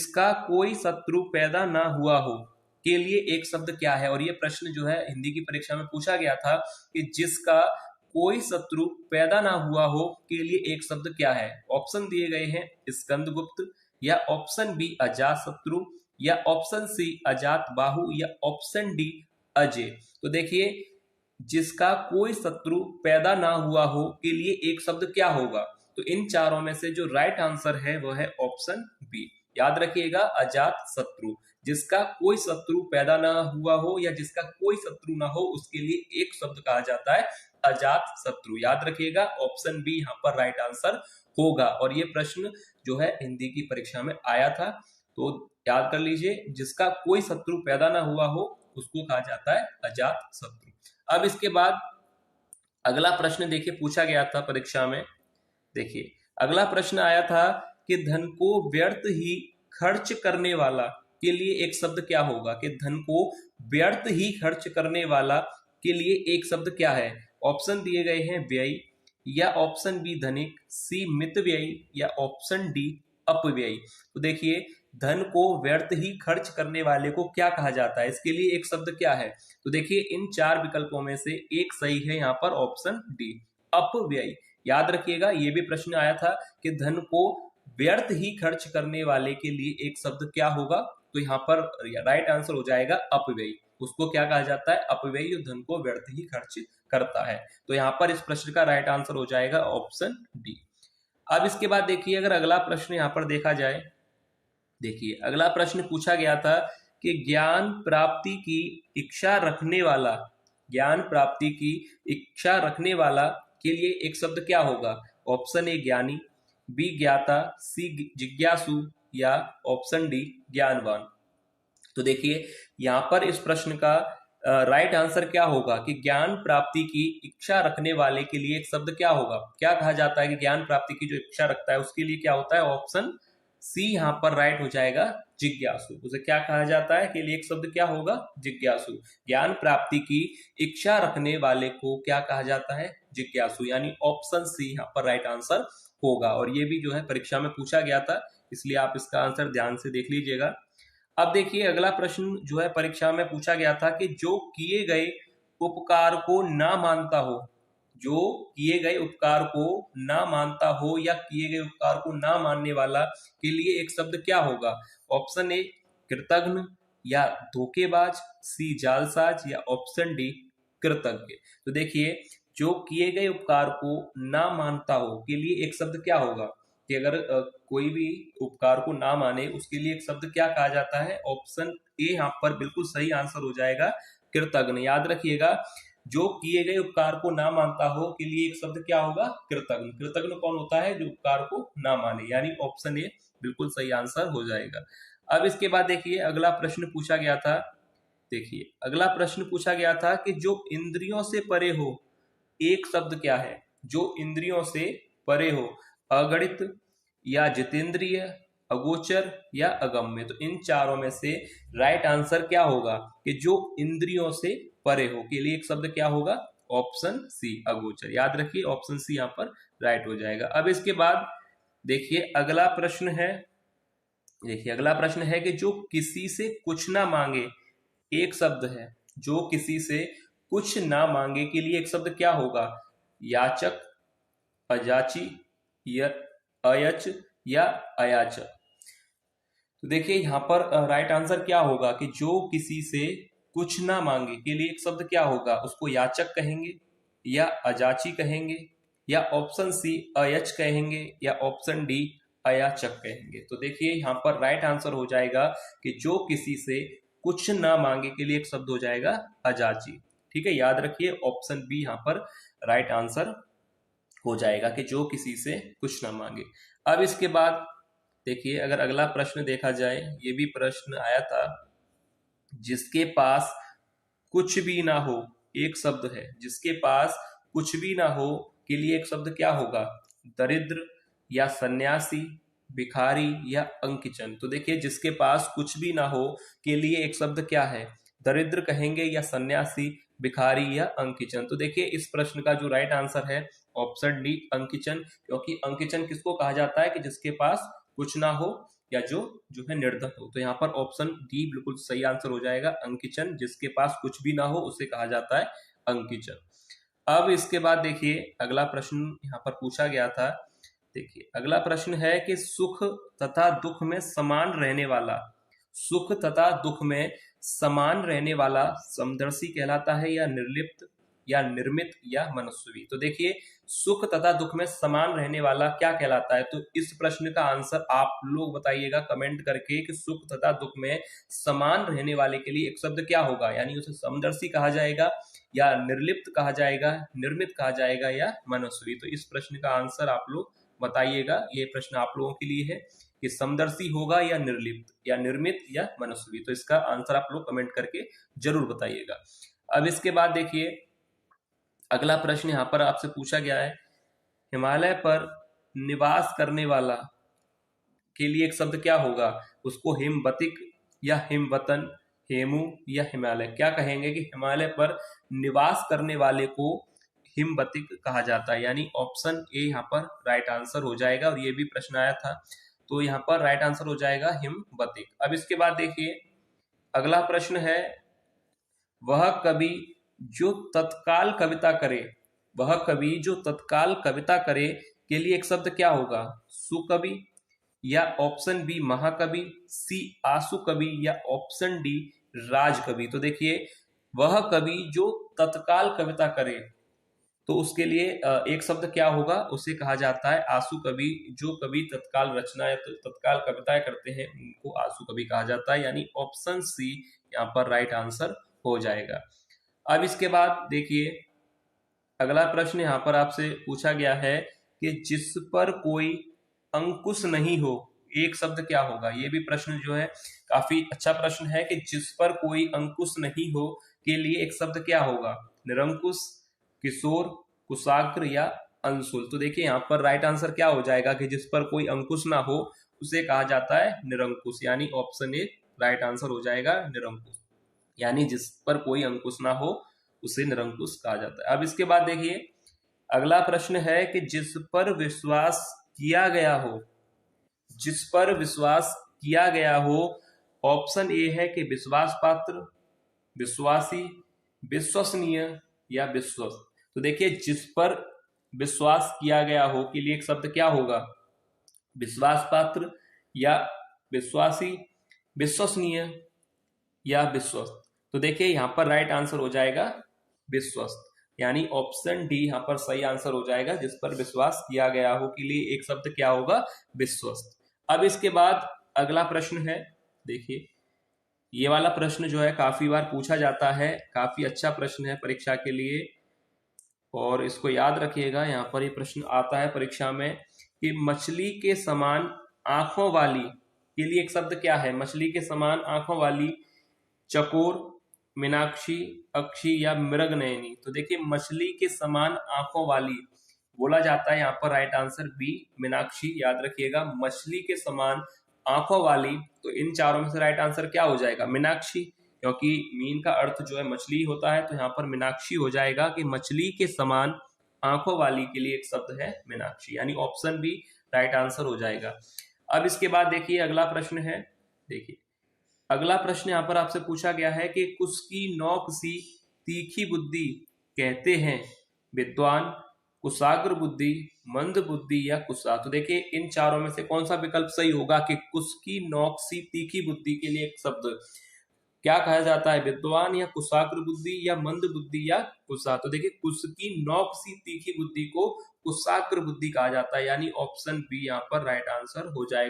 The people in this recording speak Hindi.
जिसका कोई शत्रु पैदा ना हुआ हो के लिए एक शब्द क्या है। और ये प्रश्न जो है हिंदी की परीक्षा में पूछा गया था कि जिसका कोई शत्रु पैदा ना हुआ हो के लिए एक शब्द क्या है। ऑप्शन दिए गए हैं स्कंदगुप्त, या ऑप्शन बी अजात शत्रु, या ऑप्शन सी अजात बाहु, या ऑप्शन डी अजय। तो देखिए, जिसका कोई शत्रु पैदा ना हुआ हो के लिए एक शब्द क्या होगा। तो इन चारों में से जो राइट आंसर है वो है ऑप्शन बी। याद रखिएगा, अजात शत्रु। जिसका कोई शत्रु पैदा ना हुआ हो या जिसका कोई शत्रु ना हो उसके लिए एक शब्द कहा जाता है अजात शत्रु। याद रखिएगा, ऑप्शन बी यहाँ पर राइट आंसर होगा। और ये प्रश्न जो है हिंदी की परीक्षा में आया था, तो याद कर लीजिए, जिसका कोई शत्रु पैदा ना हुआ हो उसको कहा जाता है अजात शत्रु। अब इसके बाद अगला प्रश्न देखिए पूछा गया था परीक्षा में। देखिए अगला प्रश्न आया था कि धन को व्यर्थ ही खर्च करने वाला के लिए एक शब्द क्या होगा। कि धन को व्यर्थ ही खर्च करने वाला के लिए एक शब्द क्या है। ऑप्शन दिए गए हैं व्यय, या ऑप्शन बी धनिक, सी मितव्ययी, या ऑप्शन डी अपव्ययी। तो देखिए, धन को व्यर्थ ही खर्च करने वाले को क्या कहा जाता है, इसके लिए एक शब्द क्या है। तो देखिए, इन चार विकल्पों में से एक सही है यहाँ पर ऑप्शन डी अपव्ययी। याद रखिएगा, ये भी प्रश्न आया था कि धन को व्यर्थ ही खर्च करने वाले के लिए एक शब्द क्या होगा। तो यहाँ पर राइट आंसर हो जाएगा अपव्ययी। उसको क्या कहा जाता है, अपव्ययी, जो धन को व्यर्थ ही खर्च करता है। तो यहाँ पर इस प्रश्न का राइट आंसर हो जाएगा ऑप्शन डी। अब इसके बाद देखिए, अगर अगला प्रश्न यहाँ पर देखा जाए, देखिए अगला प्रश्न पूछा गया था कि ज्ञान प्राप्ति की इच्छा रखने वाला, ज्ञान प्राप्ति की इच्छा रखने वाला के लिए एक शब्द क्या होगा। ऑप्शन ए ज्ञानी, बी ज्ञाता, सी जिज्ञासु, या ऑप्शन डी ज्ञानवान। तो देखिए, यहाँ पर इस प्रश्न का राइट आंसर क्या होगा कि ज्ञान प्राप्ति की इच्छा रखने वाले के लिए एक शब्द क्या होगा। क्या कहा जाता है कि ज्ञान प्राप्ति की जो इच्छा रखता है उसके लिए क्या होता है। ऑप्शन सी यहाँ पर राइट हो जाएगा जिज्ञासु। उसे क्या कहा जाता है के लिए एक शब्द क्या होगा, जिज्ञासु। ज्ञान प्राप्ति की इच्छा रखने वाले को क्या कहा जाता है, जिज्ञासु। यानी ऑप्शन सी यहाँ पर राइट आंसर होगा। और ये भी जो है परीक्षा में पूछा गया था, इसलिए आप इसका आंसर ध्यान से देख लीजिएगा। अब देखिए, अगला प्रश्न जो है परीक्षा में पूछा गया था कि जो किए गए उपकार को ना मानता हो, जो किए गए उपकार को ना मानता हो या किए गए उपकार को ना मानने वाला के लिए एक शब्द क्या होगा। ऑप्शन ए कृतघ्न, या धोखेबाज, सी जालसाज, या ऑप्शन डी कृतज्ञ। तो देखिए, जो किए गए उपकार को ना मानता हो के लिए एक शब्द क्या होगा। कि अगर कोई भी उपकार को ना माने उसके लिए एक शब्द क्या कहा जाता है। ऑप्शन ए यहाँ पर बिल्कुल सही आंसर हो जाएगा कृतज्ञ। याद रखिएगा, जो किए गए उपकार को ना मानता हो के लिए एक शब्द क्या होगा, कृतज्ञ। कृतज्ञ कौन होता है, जो उपकार को ना माने। यानी ऑप्शन ए बिल्कुल सही आंसर हो जाएगा। अब इसके बाद देखिए, अगला प्रश्न पूछा गया था। देखिए अगला प्रश्न पूछा गया था कि जो इंद्रियों से परे हो एक शब्द क्या है। जो इंद्रियों से परे हो, अगणित, या जितेंद्रिय, अगोचर, या अगम्य। तो इन चारों में से राइट आंसर क्या होगा कि जो इंद्रियों से परे हो के लिए एक शब्द क्या होगा। ऑप्शन सी अगोचर। याद रखिए, ऑप्शन सी यहाँ पर राइट हो जाएगा। अब इसके बाद देखिए अगला प्रश्न है। देखिए अगला प्रश्न है कि जो किसी से कुछ ना मांगे एक शब्द है। जो किसी से कुछ ना मांगे के लिए एक शब्द क्या होगा। याचक, अजाची, या अयच, या अयाचक। तो देखिए यहाँ पर राइट आंसर क्या होगा कि जो किसी से कुछ ना मांगे के लिए एक शब्द क्या होगा। उसको याचक कहेंगे, या अजाची कहेंगे, या ऑप्शन सी अयच कहेंगे, या ऑप्शन डी अयाचक कहेंगे। तो देखिए यहाँ पर राइट आंसर हो जाएगा कि जो किसी से कुछ ना मांगे के लिए एक शब्द हो जाएगा अजाची। ठीक है, याद रखिए, ऑप्शन बी यहाँ पर राइट आंसर हो जाएगा कि जो किसी से कुछ ना मांगे। अब इसके बाद देखिए, अगर अगला प्रश्न देखा जाए, ये भी प्रश्न आया था। जिसके पास कुछ भी ना हो एक शब्द है। जिसके पास कुछ भी ना हो के लिए एक शब्द क्या होगा। दरिद्र, या सन्यासी, भिखारी, या अंकिचन। तो देखिए, जिसके पास कुछ भी ना हो के लिए एक शब्द क्या है। दरिद्र कहेंगे, या सन्यासी, भिखारी, या अंकिचन। तो देखिए, इस प्रश्न का जो राइट आंसर है ऑप्शन डी अंकिचन। क्योंकि अंकिचन किसको कहा जाता है कि जिसके पास कुछ ना हो या जो जो है निर्धन हो। तो यहाँ पर ऑप्शन डी बिल्कुल सही आंसर हो जाएगा, अंकिचन। जिसके पास कुछ भी ना हो उसे कहा जाता है अंकिचन। अब इसके बाद देखिए अगला प्रश्न यहाँ पर पूछा गया था। देखिए अगला प्रश्न है कि सुख तथा दुख में समान रहने वाला, सुख तथा दुख में समान रहने वाला समदर्शी कहलाता है या निर्लिप्त या निर्मित या मनस्वी। तो देखिए सुख तथा दुख में समान रहने वाला क्या कहलाता है, तो इस प्रश्न का आंसर आप लोग बताइएगा कमेंट करके कि सुख तथा दुख में समान रहने वाले के लिए एक शब्द क्या होगा, यानी उसे समदर्शी कहा जाएगा या निर्लिप्त कहा जाएगा, निर्मित कहा जाएगा या मनस्वी। तो इस प्रश्न का आंसर आप लोग बताइएगा। ये प्रश्न आप लोगों के लिए है कि समदर्शी होगा या निर्लिप्त या निर्मित या मनस्वी। तो इसका आंसर आप लोग कमेंट करके जरूर बताइएगा। अब इसके बाद देखिए अगला प्रश्न यहाँ पर आपसे पूछा गया है, हिमालय पर निवास करने वाला के लिए एक शब्द क्या होगा, उसको हिमवतिक या हिमवतन, हेमू या हिमालय क्या कहेंगे कि हिमालय पर निवास करने वाले को हिमवतिक कहा जाता है, यानी ऑप्शन ए यहाँ पर राइट आंसर हो जाएगा। और ये भी प्रश्न आया था, तो यहाँ पर राइट आंसर हो जाएगा हिमवतिक। अब इसके बाद देखिए अगला प्रश्न है, वह कवि जो तत्काल कविता करे, वह कवि जो तत्काल कविता करे के लिए एक शब्द क्या होगा, सुकवि या ऑप्शन बी महाकवि, सी आशु कवि या ऑप्शन डी राजकवि। तो देखिए वह कवि जो तत्काल कविता करे तो उसके लिए एक शब्द क्या होगा, उसे कहा जाता है आशु कवि। जो कवि तत्काल रचना या तत्काल कविताएं करते हैं उनको आशु कवि कहा जाता है, यानी ऑप्शन सी यहाँ पर राइट आंसर हो जाएगा। अब इसके बाद देखिए अगला प्रश्न यहाँ पर आपसे पूछा गया है कि जिस पर कोई अंकुश नहीं हो एक शब्द क्या होगा। ये भी प्रश्न जो है काफी अच्छा प्रश्न है कि जिस पर कोई अंकुश नहीं हो के लिए एक शब्द क्या होगा, निरंकुश, किशोर, कुशाग्र या अंशुल। तो देखिए यहाँ पर राइट आंसर क्या हो जाएगा कि जिस पर कोई अंकुश ना हो उसे कहा जाता है निरंकुश, यानी ऑप्शन ए राइट आंसर हो जाएगा निरंकुश, यानी जिस पर कोई अंकुश ना हो उसे निरंकुश कहा जाता है। अब इसके बाद देखिए अगला प्रश्न है कि जिस पर विश्वास किया गया हो, जिस पर विश्वास किया गया हो, ऑप्शन ए है कि विश्वास पात्र, विश्वासी, विश्वसनीय या विश्वस्त। तो देखिए जिस पर विश्वास किया गया हो के लिए एक शब्द क्या होगा, विश्वास पात्र या विश्वासी, विश्वसनीय या विश्वस्त। तो देखिए यहाँ पर राइट आंसर हो जाएगा विश्वस्त, यानी ऑप्शन डी यहाँ पर सही आंसर हो जाएगा। जिस पर विश्वास किया गया हो के लिए एक शब्द क्या होगा, विश्वस्त। अब इसके बाद अगला प्रश्न है, देखिए ये वाला प्रश्न जो है काफी बार पूछा जाता है, काफी अच्छा प्रश्न है परीक्षा के लिए और इसको याद रखिएगा। यहाँ पर ये प्रश्न आता है परीक्षा में कि मछली के समान आंखों वाली के लिए एक शब्द क्या है, मछली के समान आंखों वाली, चकोर, मीनाक्षी, अक्षी या मृगनयनी। तो देखिए मछली के समान आंखों वाली बोला जाता है यहाँ पर राइट आंसर बी मीनाक्षी। याद रखिएगा मछली के समान आंखों वाली, तो इन चारों में से राइट आंसर क्या हो जाएगा, मीनाक्षी, क्योंकि मीन का अर्थ जो है मछली होता है, तो यहाँ पर मीनाक्षी हो जाएगा कि मछली के समान आंखों वाली के लिए एक शब्द है मीनाक्षी, यानी ऑप्शन बी राइट आंसर हो जाएगा। अब इसके बाद देखिए अगला प्रश्न है, देखिए अगला प्रश्न यहाँ पर आपसे पूछा गया है कि कुसकी नौक सी तीखी बुद्धि कहते हैं विद्वान, कुशाग्र बुद्धि, मंद बुद्धि या कुशा। तो देखिए इन चारों में से कौन सा विकल्प सही होगा कि कुसकी नौक सी तीखी बुद्धि के लिए एक शब्द क्या कहा जाता है, विद्वान या कुशाग्र बुद्धि या मंद बुद्धि या कुशा। तो देखिए कुसकी नौक सी तीखी बुद्धि को कुशाग्र बुद्धि कहा जाता है, यानी ऑप्शन बी यहाँ पर राइट आंसर हो जाएगा।